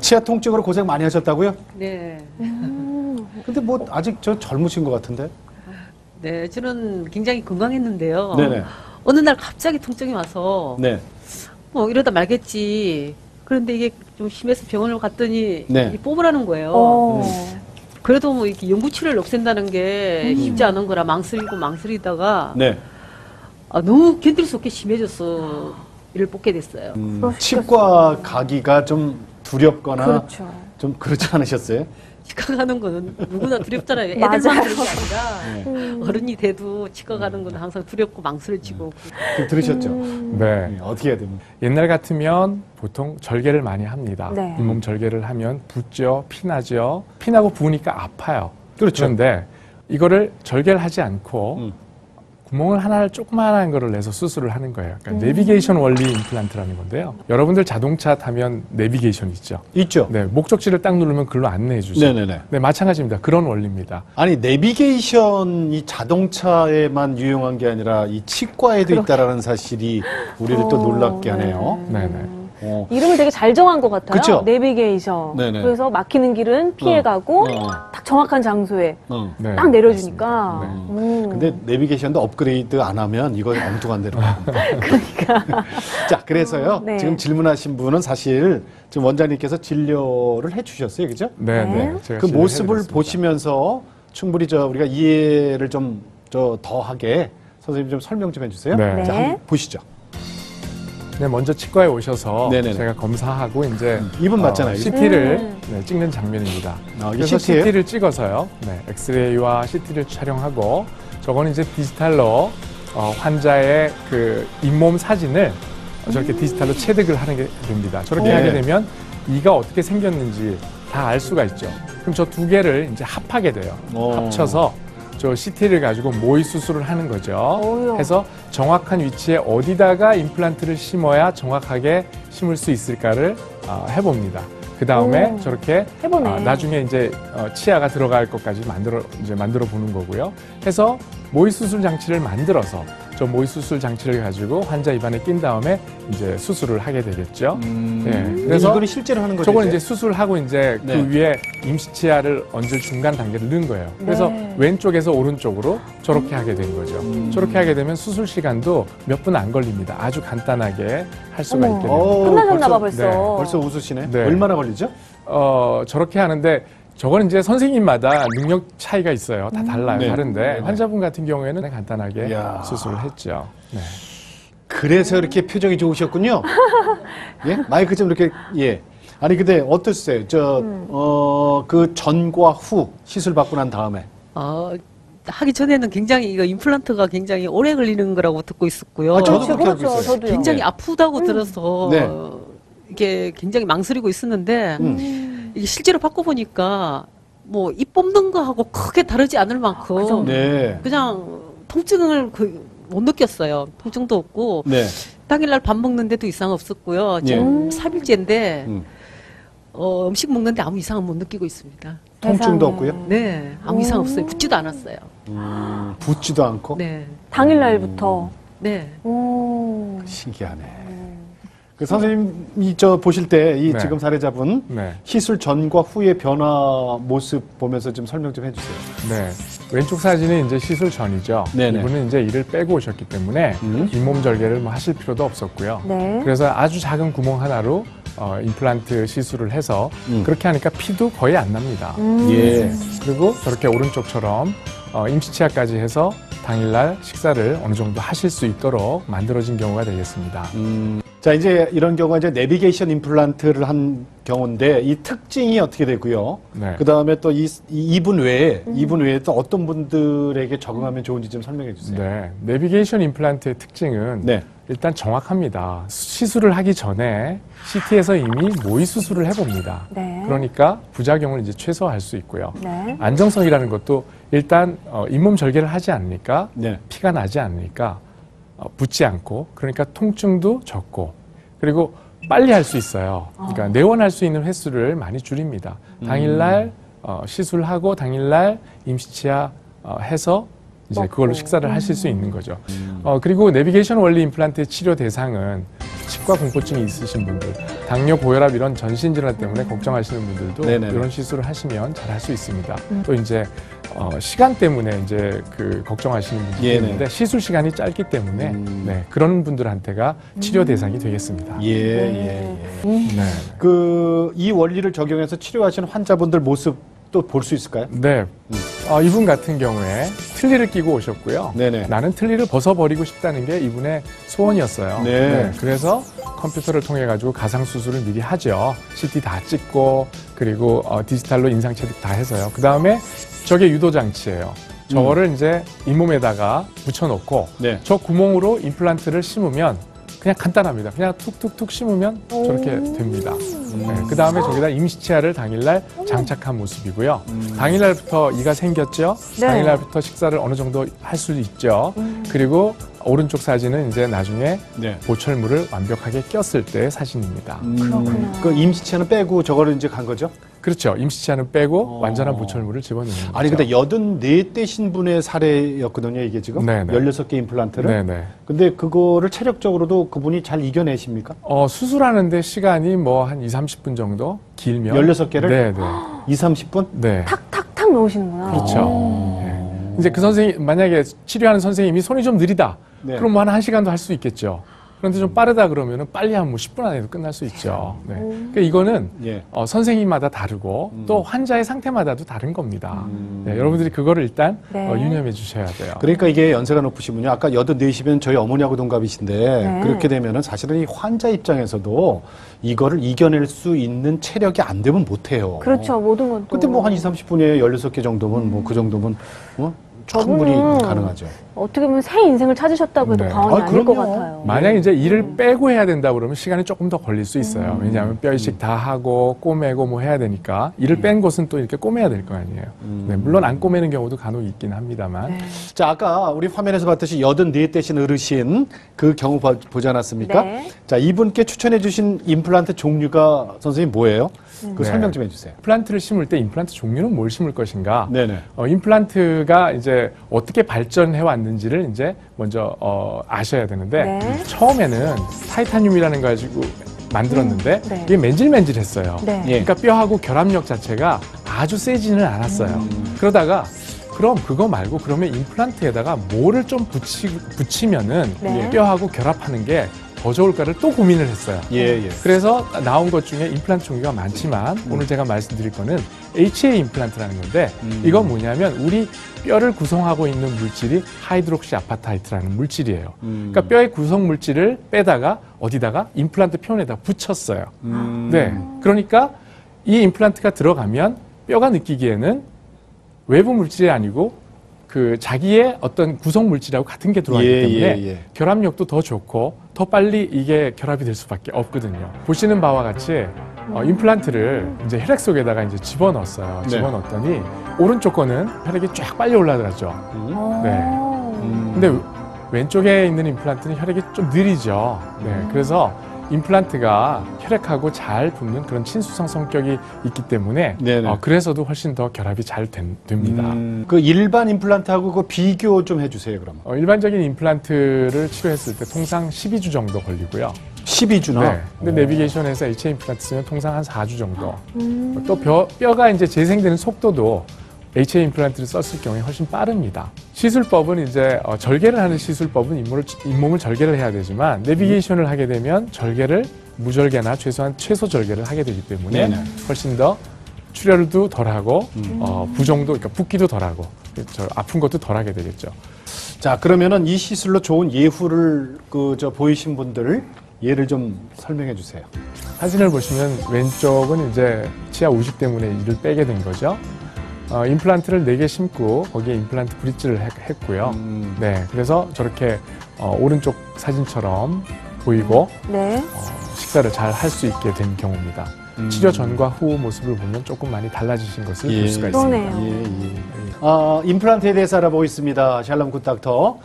치아 통증으로 고생 많이 하셨다고요? 네. 근데 뭐 아직 저 젊으신 것 같은데? 네, 저는 굉장히 건강했는데요. 네네. 어느 날 갑자기 통증이 와서 네. 뭐 이러다 말겠지. 그런데 이게 좀 심해서 병원을 갔더니 네. 이 뽑으라는 거예요. 그래도 뭐 이렇게 영구치료를 없앤다는 게 쉽지 않은 거라 망설이다가 네. 너무 견딜 수 없게 심해져서 이를 뽑게 됐어요. 치과 가기가 좀 두렵거나 그렇죠. 좀 그렇지 않으셨어요? 치과 가는 거는 누구나 두렵잖아요. 애들만 맞아요. 그런 게 아니라 어른이 돼도 치과 가는 건 항상 두렵고 망설여지고. 들으셨죠? 네. 어떻게 해야 됩니까? 옛날 같으면 보통 절개를 많이 합니다. 네. 잇몸 절개를 하면 붓죠, 피나죠. 피나고 부으니까 아파요. 그렇죠. 그런데 이거를 절개를 하지 않고 구멍을 하나를 조그마한 거를 내서 수술을 하는 거예요. 그러니까 내비게이션 원리 임플란트라는 건데요. 여러분들 자동차 타면 내비게이션 있죠? 있죠. 네, 목적지를 딱 누르면 글로 안내해 주죠. 네네네. 네, 마찬가지입니다. 그런 원리입니다. 아니 내비게이션이 자동차에만 유용한 게 아니라 이 치과에도 있다라는 사실이 우리를 또 놀랍게 하네요. 네네. 이름을 되게 잘 정한 것 같아요. 그쵸? 내비게이션. 네네. 그래서 막히는 길은 피해가고 딱 정확한 장소에 네, 딱 내려주니까. 맞습니다. 근데 내비게이션도 업그레이드 안 하면 이거 엉뚱한 데로 갑니다. 그러니까. 자, 그래서요. 네. 지금 질문하신 분은 사실 지금 원장님께서 진료를 해주셨어요, 그죠? 네, 네. 네. 제가 그 진료를 모습을 해드렸습니다. 보시면서 충분히 우리가 이해를 좀 더하게 선생님 좀 설명 좀 해주세요. 네. 자, 네. 한번 보시죠. 네, 먼저 치과에 오셔서 네네네. 제가 검사하고 이제 이분 맞잖아요. CT를 찍는 장면입니다. 이게 그래서 CT 예요? CT를 찍어서요. 네, 엑스레이와 CT를 촬영하고 저거는 이제 디지털로 환자의 그 잇몸 사진을 저렇게 디지털로 체득을 하는 게 됩니다. 저렇게 네. 하게 되면 이가 어떻게 생겼는지 다 알 수가 있죠. 그럼 저 두 개를 이제 합하게 돼요. 합쳐서 저 CT를 가지고 모의 수술을 하는 거죠. 오요. 해서 정확한 위치에 어디다가 임플란트를 심어야 정확하게 심을 수 있을까를 해봅니다. 그 다음에 오. 저렇게 해보네. 나중에 이제 치아가 들어갈 것까지 만들어 보는 거고요. 해서 모의 수술 장치를 만들어서 저 모의 수술 장치를 가지고 환자 입안에 낀 다음에 이제 수술을 하게 되겠죠. 네. 그래서 이거는 실제로 하는 거죠. 저건 이제 수술하고 이제 네. 그 위에 임시치아를 얹을 중간 단계를 넣은 거예요. 그래서 네. 왼쪽에서 오른쪽으로 저렇게 하게 된 거죠. 저렇게 하게 되면 수술 시간도 몇 분 안 걸립니다. 아주 간단하게 할 수가 어머. 있게 됩니다. 끝나셨나 봐 벌써. 네, 벌써 웃으시네. 네. 얼마나 걸리죠? 저렇게 하는데 저거는 이제 선생님마다 능력 차이가 있어요. 다 달라요. 네. 다른데 네. 환자분 같은 경우에는 간단하게 이야. 수술을 했죠. 네. 그래서 이렇게 표정이 좋으셨군요. 예? 마이크 좀 이렇게, 예. 아니, 근데 어떠세요? 그 전과 후 시술 받고 난 다음에. 하기 전에는 굉장히 이거 임플란트가 굉장히 오래 걸리는 거라고 듣고 있었고요. 저도 그렇죠, 그렇게 알고 그렇죠. 있어요. 저도요. 굉장히 네. 아프다고 들어서 네. 이게 굉장히 망설이고 있었는데 이게 실제로 받고 보니까 뭐 입 뽑는 거하고 크게 다르지 않을 만큼 네. 그냥 통증을 못 느꼈어요. 통증도 없고 네. 당일날 밥 먹는데도 이상 없었고요. 지금 3일째인데 음식 먹는데 아무 이상은 못 느끼고 있습니다. 통증도 세상에. 없고요. 네, 아무 이상 없어요. 붓지도 않았어요. 붓지도 않고. 네, 당일날부터. 네. 오. 신기하네. 그 선생님이 보실 때 이 네. 지금 사례자분 네. 시술 전과 후의 변화 모습 보면서 좀 설명 좀 해주세요. 네. 왼쪽 사진이 이제 시술 전이죠. 네네. 이분은 이제 이를 빼고 오셨기 때문에 잇몸 절개를 뭐 하실 필요도 없었고요. 네. 그래서 아주 작은 구멍 하나로 임플란트 시술을 해서 그렇게 하니까 피도 거의 안 납니다. 예. 그리고 저렇게 오른쪽처럼 임시치아까지 해서 당일날 식사를 어느 정도 하실 수 있도록 만들어진 경우가 되겠습니다. 자, 이제 이런 경우가 이제 내비게이션 임플란트를 한 경우인데 이 특징이 어떻게 되고요. 네. 그 다음에 또 이분 외에 또 어떤 분들에게 적응하면 좋은지 좀 설명해 주세요. 네. 내비게이션 임플란트의 특징은 네. 일단 정확합니다. 시술을 하기 전에 CT에서 이미 모의 수술을 해봅니다. 네. 그러니까 부작용을 이제 최소화할 수 있고요. 네. 안정성이라는 것도 일단 잇몸 절개를 하지 않으니까 네. 피가 나지 않으니까 붓지 않고 그러니까 통증도 적고 그리고 빨리 할 수 있어요. 그러니까 내원할 수 있는 횟수를 많이 줄입니다. 당일날 시술하고 당일날 임시치아 해서 이제 먹고. 그걸로 식사를 하실 수 있는 거죠. 그리고 내비게이션 원리 임플란트의 치료 대상은 치과 공포증이 있으신 분들, 당뇨, 고혈압 이런 전신 질환 때문에 걱정하시는 분들도 네네네. 이런 시술을 하시면 잘 할 수 있습니다. 또 이제 시간 때문에 이제 그 걱정하시는 분들이 예네. 있는데 시술 시간이 짧기 때문에 네, 그런 분들한테가 치료 대상이 되겠습니다. 예, 예, 예. 네. 이 원리를 적용해서 치료하시는 환자분들 모습도 볼 수 있을까요? 네. 이분 같은 경우에 틀니를 끼고 오셨고요. 네네. 나는 틀니를 벗어버리고 싶다는 게 이분의 소원이었어요. 네. 그래서 컴퓨터를 통해 가지고 가상 수술을 미리 하죠. CT 다 찍고 그리고 디지털로 인상 체득 다 해서요. 그 다음에 저게 유도 장치예요. 저거를 이제 잇몸에다가 붙여놓고 네. 저 구멍으로 임플란트를 심으면 그냥 간단합니다. 그냥 툭툭툭 심으면 저렇게 됩니다. 네, 그 다음에 저기다 임시치아를 당일날 장착한 모습이고요. 당일날부터 이가 생겼죠. 네. 당일날부터 식사를 어느 정도 할 수 있죠. 그리고 오른쪽 사진은 이제 나중에 네. 보철물을 완벽하게 꼈을 때의 사진입니다. 그렇구나. 그 임시치아는 빼고 저거를 이제 간 거죠? 그렇죠. 임시치아는 빼고 완전한 보철물을 집어넣는 거죠. 아니, 근데 84대신 분의 사례였거든요, 이게 지금. 네네. 16개 임플란트를. 네네. 근데 그거를 체력적으로도 그분이 잘 이겨내십니까? 수술하는데 시간이 뭐 한 20-30분 정도 길면 16개를? 네네. 20, 30분? 네. 탁탁탁 넣으시는구나. 그렇죠. 네. 이제 그 선생님, 만약에 치료하는 선생님이 손이 좀 느리다. 네. 그럼 뭐 한 1시간도 할 수 있겠죠. 그런데 좀 빠르다 그러면은 빨리 한 뭐 10분 안에도 끝날 수 있죠. 네. 그러니까 이거는 예. 선생님마다 다르고 또 환자의 상태마다도 다른 겁니다. 네, 여러분들이 그거를 일단 네. 유념해 주셔야 돼요. 그러니까 이게 연세가 높으시군요. 아까 84시면 저희 어머니하고 동갑이신데 네. 그렇게 되면은 사실은 이 환자 입장에서도 이거를 이겨낼 수 있는 체력이 안 되면 못 해요. 그렇죠. 모든 건 또. 근데 뭐 한 2, 30분에 16개 정도면 뭐 그 정도면 충분히 저분은 가능하죠. 어떻게 보면 새 인생을 찾으셨다고 해도 네. 과언이 아, 아닐 것 그럼요. 같아요. 만약 이제 일을 빼고 해야 된다 그러면 시간이 조금 더 걸릴 수 있어요. 왜냐하면 뼈 이식 다 하고 꼬매고 뭐 해야 되니까 일을 뺀 곳은 또 이렇게 꼬매야 될 거 아니에요. 네, 물론 안 꼬매는 경우도 간혹 있긴 합니다만. 네. 자, 아까 우리 화면에서 봤듯이 84대신 어르신 그 경우 보지 않았습니까? 네. 자, 이분께 추천해 주신 임플란트 종류가 선생님 뭐예요? 그 네. 설명 좀 해주세요. 임플란트를 심을 때 임플란트 종류는 뭘 심을 것인가? 네네. 임플란트가 이제 어떻게 발전해 왔는지를 이제 먼저 아셔야 되는데 네. 처음에는 타이타늄이라는 거 가지고 만들었는데 네. 이게 맨질맨질했어요. 네. 예. 그러니까 뼈하고 결합력 자체가 아주 세지는 않았어요. 그러다가 그럼 그거 말고 그러면 임플란트에다가 뭐를 좀 붙이면은 네. 뼈하고 결합하는 게 더 좋을까를 또 고민을 했어요. 예, 예. 그래서 나온 것 중에 임플란트 종류가 많지만 오늘 제가 말씀드릴 거는 HA 임플란트라는 건데 이건 뭐냐면 우리 뼈를 구성하고 있는 물질이 하이드록시 아파타이트라는 물질이에요. 그러니까 뼈의 구성 물질을 빼다가 어디다가 임플란트 표면에다 붙였어요. 네. 그러니까 이 임플란트가 들어가면 뼈가 느끼기에는 외부 물질이 아니고 그 자기의 어떤 구성 물질하고 같은 게 들어가기 예, 때문에 예, 예. 결합력도 더 좋고 더 빨리 이게 결합이 될 수밖에 없거든요. 보시는 바와 같이 임플란트를 이제 혈액 속에다가 이제 집어넣었어요. 네. 집어넣었더니 오른쪽 거는 혈액이 쫙 빨리 올라들었죠. 네. 근데 왼쪽에 있는 임플란트는 혈액이 좀 느리죠. 네. 그래서 임플란트가 혈액하고 잘 붙는 그런 친수성 성격이 있기 때문에 네네. 그래서도 훨씬 더 결합이 잘 됩니다. 그 일반 임플란트하고 그 비교 좀 해주세요, 그럼. 일반적인 임플란트를 치료했을 때 통상 12주 정도 걸리고요. 12주나? 네. 근데 내비게이션에서 HA 임플란트 쓰면 통상 한 4주 정도. 또 뼈가 이제 재생되는 속도도 HA 임플란트를 썼을 경우에 훨씬 빠릅니다. 시술법은 이제 절개를 하는 시술법은 잇몸을 절개를 해야 되지만 내비게이션을 하게 되면 절개를 무절개나 최소한 최소 절개를 하게 되기 때문에 네네. 훨씬 더 출혈도 덜하고 부종도 그러니까 붓기도 덜하고 아픈 것도 덜하게 되겠죠. 자, 그러면은 이 시술로 좋은 예후를 보이신 분들 예를 좀 설명해 주세요. 사진을 보시면 왼쪽은 이제 치아 우식 때문에 이를 빼게 된 거죠. 임플란트를 4개 심고 거기에 임플란트 브릿지를 했고요. 네, 그래서 저렇게 오른쪽 사진처럼 보이고 네. 식사를 잘 할 수 있게 된 경우입니다. 치료 전과 후 모습을 보면 조금 많이 달라지신 것을 볼 수가 있습니다. 그러네요. 임플란트에 대해서 알아보고 있습니다. 샬롬 굿닥터.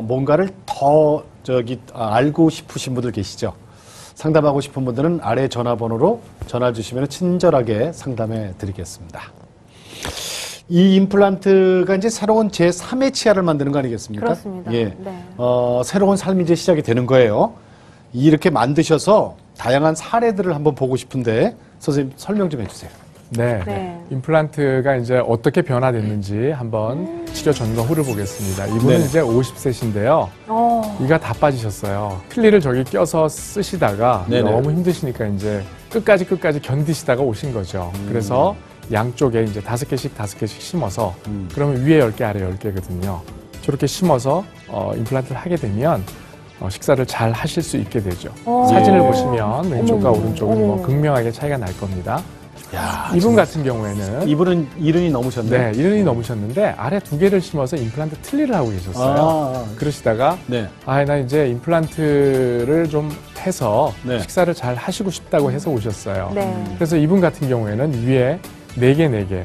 뭔가를 더 알고 싶으신 분들 계시죠? 상담하고 싶은 분들은 아래 전화번호로 전화 주시면 친절하게 상담해 드리겠습니다. 이 임플란트가 이제 새로운 제3의 치아를 만드는 거 아니겠습니까? 그렇습니다. 예. 네. 새로운 삶이 이제 시작이 되는 거예요. 이렇게 만드셔서 다양한 사례들을 한번 보고 싶은데 선생님 설명 좀 해주세요. 네. 네. 임플란트가 이제 어떻게 변화됐는지 한번 치료 전과 후를 보겠습니다. 이분은 네. 이제 50세신데요. 이가 다 빠지셨어요. 필리를 저기 껴서 쓰시다가 네네. 너무 힘드시니까 이제 끝까지 견디시다가 오신 거죠. 그래서 양쪽에 이제 5개씩 심어서 그러면 위에 10개, 아래 10개거든요. 저렇게 심어서 임플란트를 하게 되면 식사를 잘 하실 수 있게 되죠. 사진을 보시면 왼쪽과 어머, 오른쪽은 뭐 어머. 극명하게 차이가 날 겁니다. 야, 이분 같은 경우에는 이분은 70이 넘으셨네. 네, 1년이 넘으셨는데 아래 2개를 심어서 임플란트 틀니를 하고 계셨어요. 그러시다가 네. 나 이제 임플란트를 좀 해서 네. 식사를 잘 하시고 싶다고 해서 오셨어요. 네. 그래서 이분 같은 경우에는 위에 4개,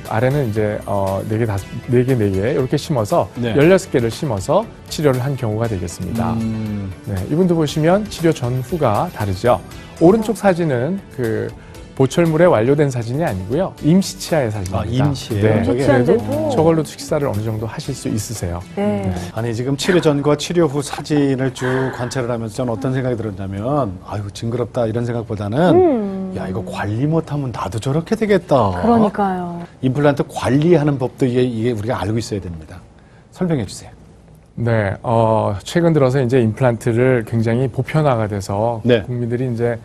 아래는 이제 4개 이렇게 심어서 네. 16개를 심어서 치료를 한 경우가 되겠습니다. 네, 이분도 보시면 치료 전후가 다르죠. 오른쪽 사진은 그 보철물에 완료된 사진이 아니고요. 임시치아의 사진입니다. 임시예요? 네, 저게? 임시치아인데도? 저걸로 식사를 어느 정도 하실 수 있으세요. 네. 아니 지금 치료 전과 치료 후 사진을 쭉 관찰을 하면서 저는 어떤 생각이 들었냐면 아유 징그럽다 이런 생각보다는 야 이거 관리 못하면 나도 저렇게 되겠다. 그러니까요. 임플란트 관리하는 법도 이게 우리가 알고 있어야 됩니다. 설명해 주세요. 네, 최근 들어서 이제 임플란트를 굉장히 보편화가 돼서 네. 국민들이 이제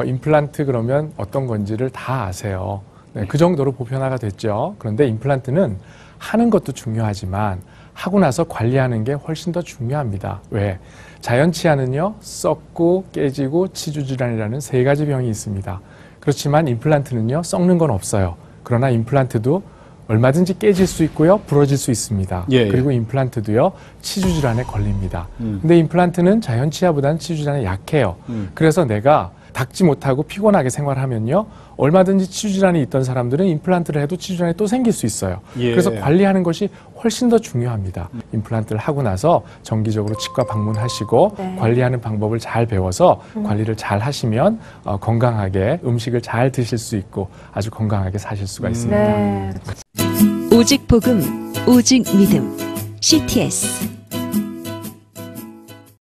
임플란트 그러면 어떤 건지를 다 아세요. 네, 그 정도로 보편화가 됐죠. 그런데 임플란트는 하는 것도 중요하지만 하고 나서 관리하는 게 훨씬 더 중요합니다. 왜? 자연치아는요, 썩고 깨지고 치주질환이라는 3가지 병이 있습니다. 그렇지만 임플란트는요, 썩는 건 없어요. 그러나 임플란트도 얼마든지 깨질 수 있고요, 부러질 수 있습니다. 예, 예. 그리고 임플란트도요, 치주질환에 걸립니다. 근데 임플란트는 자연치아보다는 치주질환에 약해요. 그래서 내가 닦지 못하고 피곤하게 생활하면요, 얼마든지 치주질환이 있던 사람들은 임플란트를 해도 치주질환이 또 생길 수 있어요. 예. 그래서 관리하는 것이 훨씬 더 중요합니다. 임플란트를 하고 나서 정기적으로 치과 방문하시고 네. 관리하는 방법을 잘 배워서 관리를 잘 하시면 건강하게 음식을 잘 드실 수 있고 아주 건강하게 사실 수가 있습니다. 네. 오직 복음, 오직 믿음. CTS